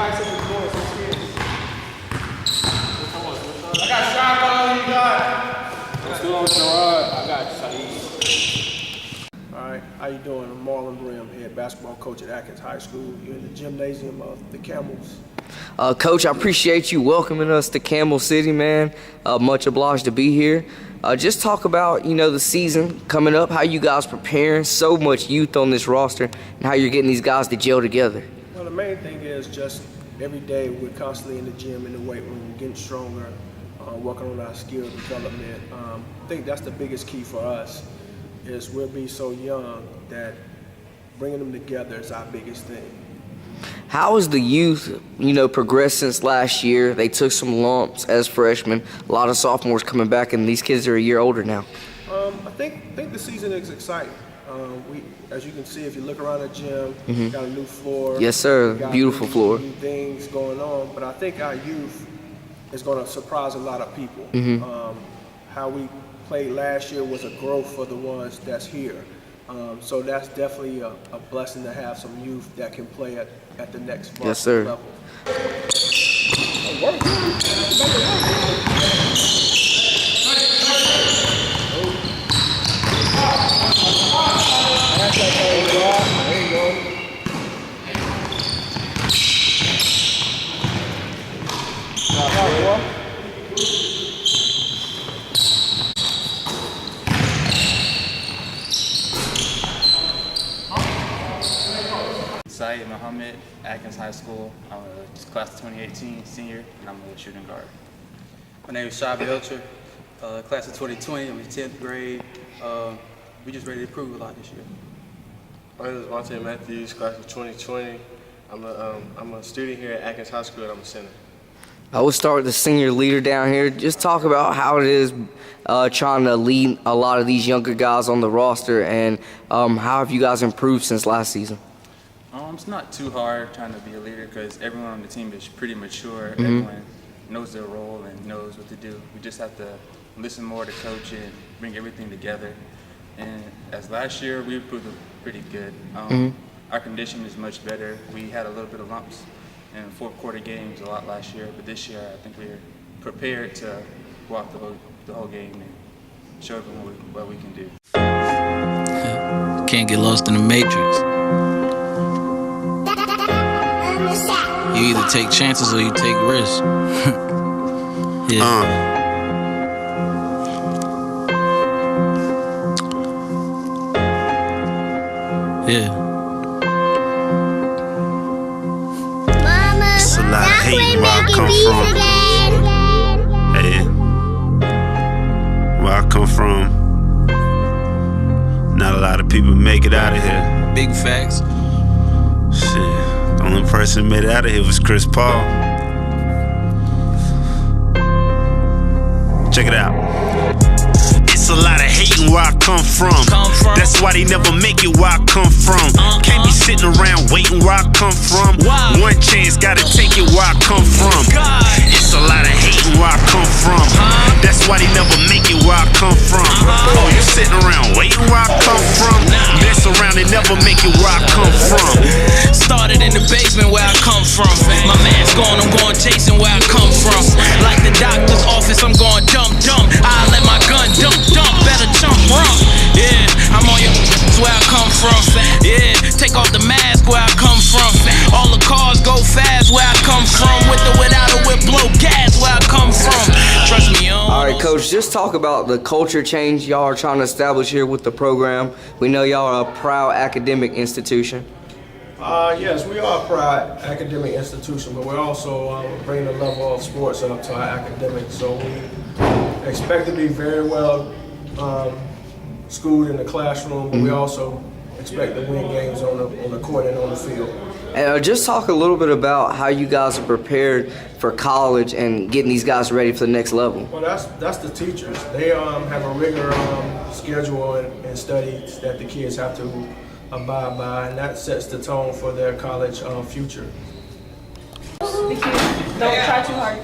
I got Shaka, you got. What's going on, Storied? I got Saeed. All right, how you doing? I'm Marlon Grimm, head basketball coach at Atkins High School. You're in the gymnasium of the Camels. Coach, I appreciate you welcoming us to Camel City, man. Much obliged to be here. Just talk about, the season coming up, how you guys preparing, so much youth on this roster, and how you're getting these guys to gel together. Well, the main thing is just every day we're constantly in the gym, in the weight room, getting stronger, working on our skill development. I think that's the biggest key for us, is we'll be so young that bringing them together is our biggest thing. How has the youth, progressed since last year? They took some lumps as freshmen. A lot of sophomores coming back, and these kids are a year older now. I think the season is exciting. As you can see, if you look around the gym, got a new floor. Yes, sir. Beautiful floor. New things going on, but I think our youth is going to surprise a lot of people. How we played last year was a growth for the ones that's here. So that's definitely a blessing to have some youth that can play at the next varsity level. Saeed Muhammad, Atkins High School. I'm a class of 2018 senior, and I'm a shooting guard. My name is Shabby Elcher, class of 2020. I'm in 10th grade. We just ready to prove a lot this year. My name is Monte Matthews, class of 2020. I'm a student here at Atkins High School, and I'm a center. I will start with the senior leader down here. Just talk about how it is trying to lead a lot of these younger guys on the roster, and how have you guys improved since last season? It's not too hard trying to be a leader because everyone on the team is pretty mature. Everyone knows their role and knows what to do. We just have to listen more to coach and bring everything together. And as last year, we improved pretty good. Our condition is much better. We had a little bit of lumps in fourth quarter games a lot last year, but this year I think we're prepared to go out the whole game and show everyone what we can do. Can't get lost in the matrix. You either take chances or you take risks. Yeah. Yeah. Mama, it's a lot of hate where I come from. Hey, where I come from, not a lot of people make it out of here. Big facts. Shit. The only person who made it out of here was Chris Paul. Check it out. It's a lot of hating where I come from. That's why they never make it where I come from. Can't be sitting around waiting where I come from. One chance, gotta take it where I come from. It's a lot of hating where I come from. That's why they never make it where I come from. Oh, you sitting around waiting where I come from? Mess around and never make it where I come from. Started in the basement where I come from. My man's gone, I'm going chasing where I come from. Like the doctor's office, I'm going dump. I let my gun dump. Better jump wrong. Yeah, I'm on your where I come from. Yeah, take off the mask where I come from. All the cars go fast where I come from. With or without a whip, blow gas where I come from. Trust me, All right, Coach, just talk about the culture change y'all are trying to establish here with the program. We know y'all are a proud academic institution. Yes, we are a proud academic institution, but we're also bringing the level of sports up to our academics. So we expect to be very well schooled in the classroom, but we also expect to win games on the court and on the field. And just talk a little bit about how you guys are prepared for college and getting these guys ready for the next level. Well, that's the teachers. They have a rigor schedule and studies that the kids have to abide by, and that sets the tone for their college future. Don't try too hard.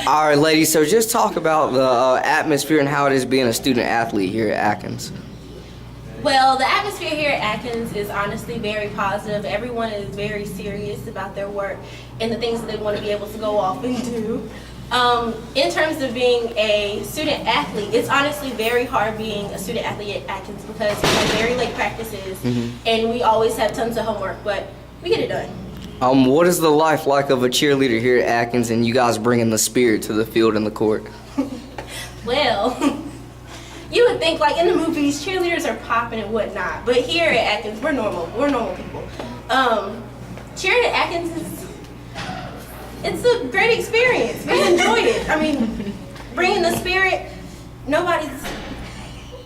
All right, ladies, so just talk about the atmosphere and how it is being a student athlete here at Atkins. Well, the atmosphere here at Atkins is honestly very positive. Everyone is very serious about their work and the things that they want to be able to go off and do. In terms of being a student athlete, it's honestly very hard being a student athlete at Atkins because we have very late practices and we always have tons of homework, but we get it done. What is the life like of a cheerleader here at Atkins and you guys bringing the spirit to the field and the court? Well, you would think like in the movies, cheerleaders are popping and whatnot, but here at Atkins, we're normal. We're normal people. Cheering at Atkins it's a great experience. We enjoy it. I mean, bringing the spirit, nobody's,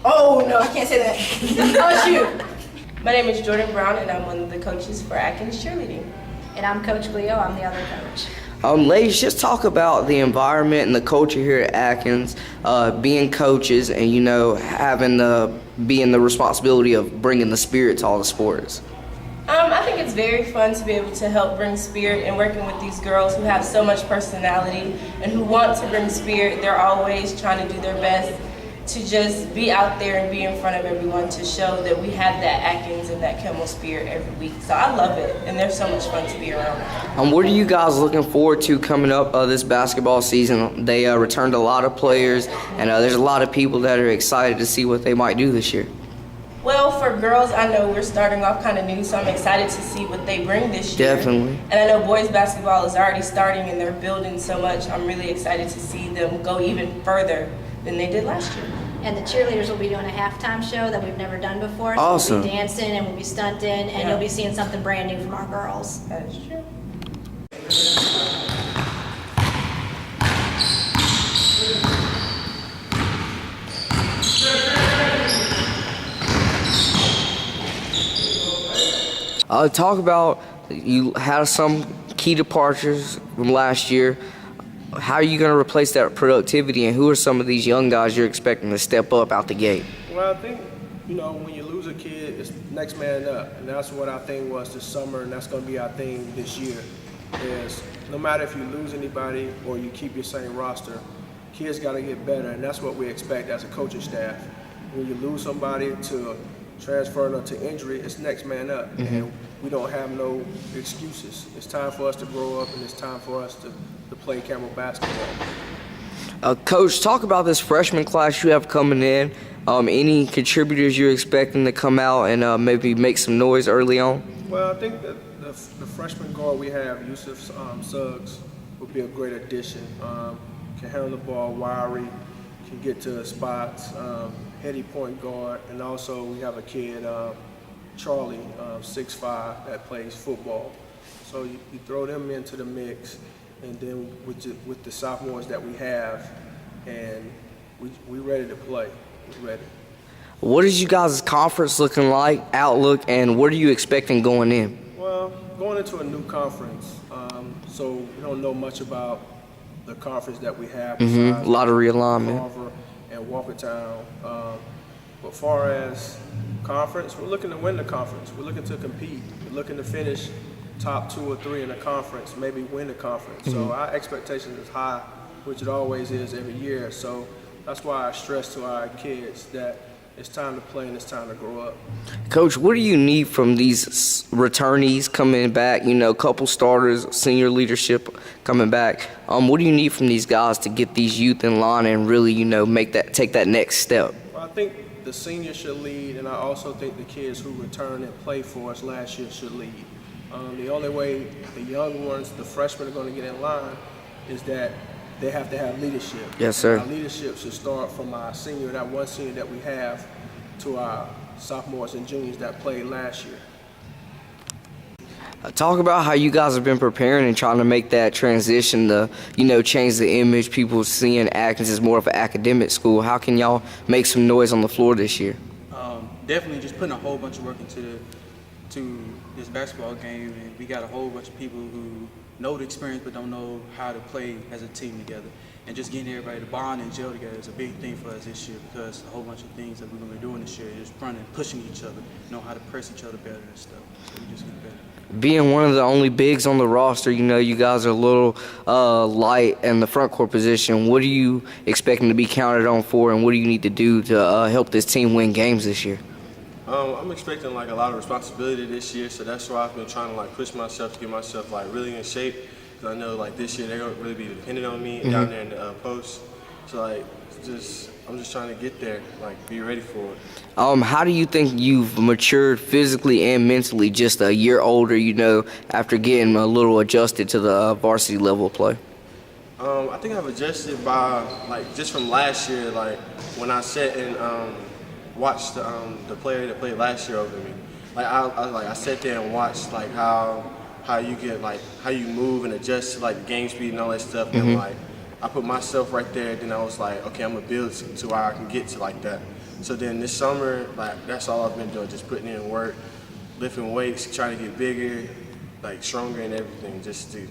oh no, I can't say that. Oh shoot. My name is Jordan Brown and I'm one of the coaches for Atkins cheerleading. And I'm Coach Cleo, I'm the other coach. Ladies, just talk about the environment and the culture here at Atkins, being coaches and, you know, having being the responsibility of bringing the spirit to all the sports. I think it's very fun to be able to help bring spirit and working with these girls who have so much personality and who want to bring spirit. They're always trying to do their best to just be out there and be in front of everyone to show that we have that Atkins and that Camel spirit every week. So I love it, and they're so much fun to be around. What are you guys looking forward to coming up this basketball season? They returned a lot of players, and there's a lot of people that are excited to see what they might do this year. Well, for girls, I know we're starting off kind of new, so I'm excited to see what they bring this year. Definitely. And I know boys basketball is already starting, and they're building so much. I'm really excited to see them go even further than they did last year. And the cheerleaders will be doing a halftime show that we've never done before. So awesome. We'll be dancing and we'll be stunting, and you'll be seeing something brand new from our girls. That is true. Talk about, you had some key departures from last year. How are you going to replace that productivity, and who are some of these young guys you're expecting to step up out the gate? Well, I think, you know, when you lose a kid, it's next man up. And that's what our thing was this summer, and that's going to be our thing this year. Is no matter if you lose anybody or you keep your same roster, kids got to get better, and that's what we expect as a coaching staff. When you lose somebody to transfer them to injury, it's next man up. And we don't have no excuses. It's time for us to grow up, and it's time for us to play Camel basketball. Coach, talk about this freshman class you have coming in. Any contributors you're expecting to come out and maybe make some noise early on? Well, I think that the freshman guard we have, Yusuf Suggs, would be a great addition. Can handle the ball, wiry, can get to spots, heady point guard, and also we have a kid, Charlie, 6'5", that plays football. So you throw them into the mix, and then with the sophomores that we have, and we ready to play. We're ready. What is you guys' conference looking like, outlook, and what are you expecting going in? Well, going into a new conference, so we don't know much about the conference that we have. A lot of realignment. Carver and Walkertown. But far as conference, we're looking to win the conference. We're looking to compete. We're looking to finish top 2 or 3 in the conference, maybe win the conference. So our expectations is high, which it always is every year. So that's why I stress to our kids that it's time to play and it's time to grow up. Coach, what do you need from these returnees coming back? You know, couple starters, senior leadership coming back. What do you need from these guys to get these youth in line and really, you know, take that next step? Well, I think the seniors should lead, and I also think the kids who returned and played for us last year should lead. The only way the young ones, the freshmen, are going to get in line is that they have to have leadership. Yes, sir. Our leadership should start from our senior, that one senior that we have, to our sophomores and juniors that played last year. Talk about how you guys have been preparing and trying to make that transition to, you know, change the image. People seeing Atkins as more of an academic school. How can y'all make some noise on the floor this year? Definitely just putting a whole bunch of work into this basketball game, and we got a whole bunch of people who know the experience but don't know how to play as a team together. And just getting everybody to bond and gel together is a big thing for us this year, because a whole bunch of things that we're going to be doing this year is running, pushing each other, know how to press each other better and stuff. So we just get better. Being one of the only bigs on the roster, you know, you guys are a little light in the front court position. What are you expecting to be counted on for, and what do you need to do to help this team win games this year? I'm expecting like a lot of responsibility this year, so that's why I've been trying to like push myself to get myself like really in shape. Cause I know like this year they're gonna really be dependent on me down there in the post. So like, I'm just trying to get there, like be ready for it. How do you think you've matured physically and mentally just a year older, you know, after getting a little adjusted to the varsity level of play? I think I've adjusted by like just from last year, like when I sat and watched the player that played last year over me. Like I sat there and watched like how you get like how you move and adjust to like the game speed and all that stuff. And like I put myself right there. Then I was like, okay, I'm gonna build to where I can get to like that. So then this summer, like that's all I've been doing, just putting in work, lifting weights, trying to get bigger, like stronger and everything, just to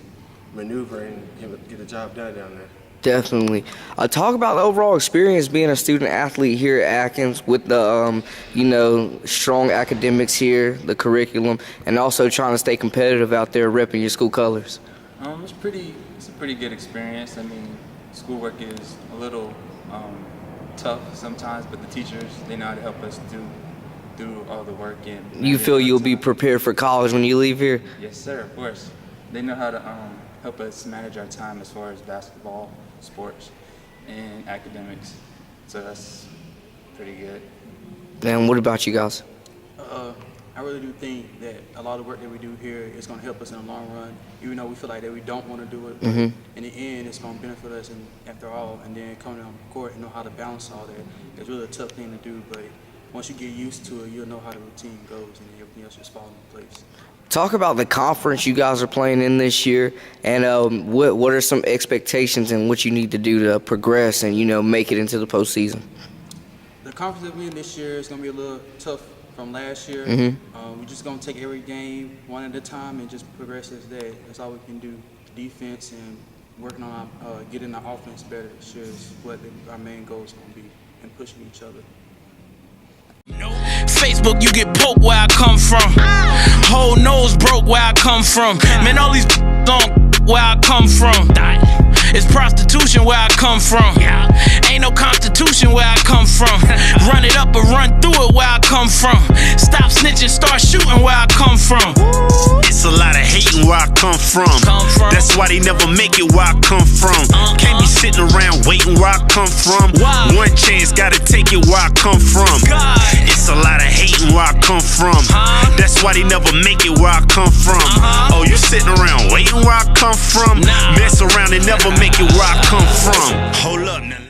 maneuver and get the job done down there. Definitely. Talk about the overall experience being a student athlete here at Atkins with the, you know, strong academics here, the curriculum, and also trying to stay competitive out there repping your school colors. It's a pretty good experience. I mean, schoolwork is a little tough sometimes, but the teachers, they know how to help us do all the work. And you feel you'll be prepared for college when you leave here? Yes, sir, of course. They know how to help us manage our time as far as basketball, sports, and academics. So that's pretty good. And what about you guys? I really do think that a lot of work that we do here is going to help us in the long run, even though we feel like that we don't want to do it. In the end, it's going to benefit us after all. And then coming on the court and know how to balance all that is really a tough thing to do. But once you get used to it, you'll know how the routine goes and everything else just falls in place. Talk about the conference you guys are playing in this year, and what are some expectations and what you need to do to progress and, you know, make it into the postseason? The conference that we're in this year is going to be a little tough from last year. We're just going to take every game one at a time and just progress as that. That's all we can do. Defense and working on getting our offense better this year is what our main goal is going to be, and pushing each other. Facebook, you get poked where I come from. Whole nose broke where I come from. Man, all these on where I come from. It's prostitution where I come from. Ain't no constitution where I come from. Run it up or run through it where I come from. Stop snitching, start shooting where I come from. It's a lot of hating where I come from. That's why they never make it where I come from. Can't be sitting around waiting where I come from. One chance, gotta take it where I come from. It's a lot of hating where I come from. That's why they never make it where I come from. Oh, you sitting around waiting where I come from? Mess around and never make it where I come from.